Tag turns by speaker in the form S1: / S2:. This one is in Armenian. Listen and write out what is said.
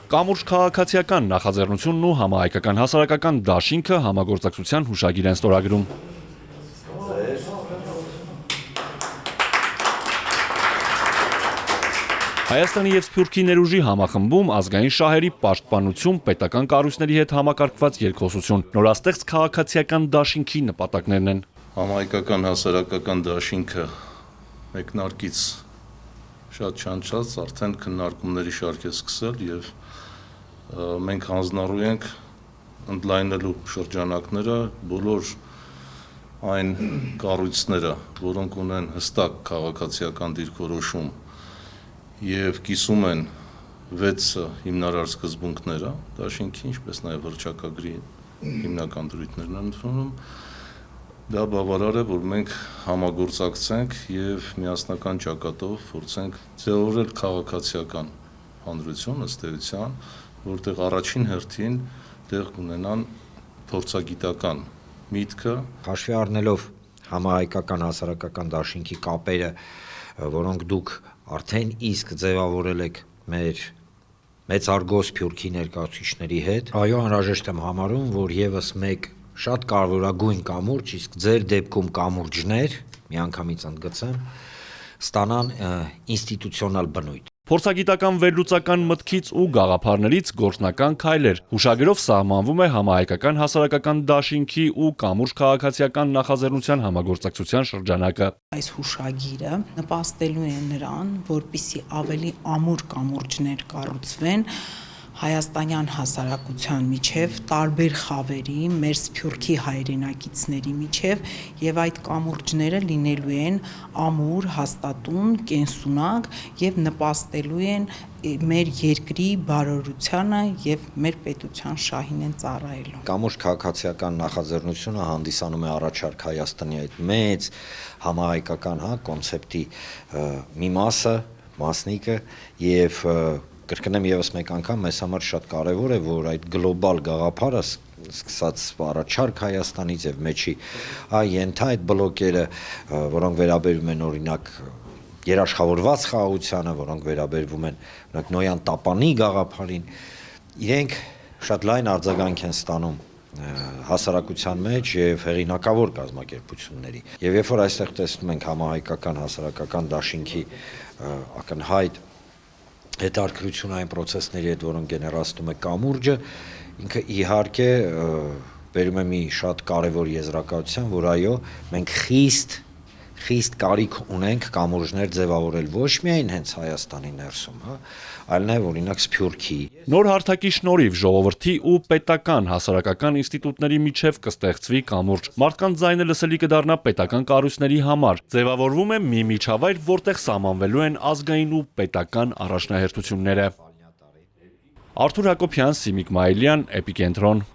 S1: Կամուրջ քաղաքացիական նախաձեռնությունն ու համահայկական հասարակական դաշինքը համագործակցության հուշագիր են ստորագրում։ Հայաստանի և Սփյուռքի ներուժի համախմբում, ազգային շահերի պաշտպանություն, պետական կառույցների հետ համակարգված երկխոսություն, նորաստեղծ քաղաքացիական դաշինքի նպատակներն են։
S2: Համահայկական հասարակական դաշինքը մեկնարկից շատ չանցած արդեն քննարկումների շարք է սկսել և մենք հանձնառու ենք ընդլայնելու շրջանակները բոլոր այն կառույցները, որոնք ունեն հստակ քաղաքացիական դիրքորոշում և կիսում են 6 հիմնարար սկզբունքները դաշինքի, ինչպես նաև վարչակագրի հիմնական դրույթներն են ընդունում, դա բավարար է, որ մենք համագործակցենք և միասնական ճակատով փորձենք ձևավորել քաղաքացիական հանրություն ըստ էության, որտեղ առաջին հերթին տեղ կունենան փորձագիտական միտքը։
S3: Հաշվի առնելով համահայկական հասարակական դաշինքի կապերը, որոնք դուք արդեն իսկ ձևավորել եք մեր մեծարգո Սփյուռքի ներկայացուցիչների հետ, այո, անհրաժեշտ եմ համարում, որ ևս մեկ շատ կարևորագույն կամուրջ, իսկ ձեր դեպքում կամուրջներ, միանգամից ընդգծեմ, ստանան ինստիտուցիոնալ բնույթ։
S1: Փորձագիտական վերլուծական մտքից ու գաղափարներից գործնական քայլեր։ Հուշագրով սահմանվում է համահայկական հասարակական դաշինքի ու կամուրջ քաղաքացիական նախաձեռնության համագործակցության շրջանակը։
S4: Այս հուշագիրը նպաստելու է նրան, որպեսզի ավելի ամուր կամուրջներ կառուցվեն հայաստանյան հասարակության միջև, տարբեր խավերի, մեր Սփյուռքի հայրենակիցների միջև, եւ այդ կամուրջները լինելու են ամուր, հաստատուն, կենսունակ եւ նպաստելու են մեր երկրի բարօրությանը եւ մեր պետության շահին են ծառայելու։
S3: Կամուրջ քաղաքացիական նախաձեռնությունը հանդիսանում է առաջարկ Հայաստանի այդ մեծ համահայկական կոնցեպտի մի մասնիկը եւ կրկնեմ եւս մեկ անգամ, մեզ համար շատ կարեւոր է, որ այդ գլոբալ գաղափարը սկսած առաջարկ Հայաստանից եւ մեջի ենթա այդ բլոկերը, որոնք վերաբերում են օրինակ երաշխավորված խաղաղությանը, որոնք վերաբերվում են օրինակ Նոյան Տապանի գաղափարին, իրենք շատ լայն արձագանք են ստանում հասարակության մեջ եւ հեղինակավոր կազմակերպությունների։ Եվ երբ որ այստեղ տեսնում ենք համահայկական հասարակական դաշինքի ակնհայտ հետաքրքրություն այն process-ների հետ, որոնք գեներացնում է կամուրջը, ինքը իհարկե բերում է մի շատ կարևոր եզրակացության, որ այո, մենք խիստ կարիք ունենք կամուրջներ ձևավորել ոչ միայն հենց Հայաստանի ներսում, այլ նաև օրինակ Սփյուռքի։
S1: Նոր հարթակի շնորհիվ ժողովրդի ու պետական հասարակական ինստիտուտների միջև կստեղծվի կամուրջ։ Մարդկանց ձայնը լսելի կդառնա պետական կառույցների համար։ Ձևավորվում է մի միջավայր, որտեղ սահմանվելու են ազգային ու պետական առաջնահերթությունները։ Արթուր Հակոբյան, Սիմիկ Մայիլյան, Էպիկենտրոն։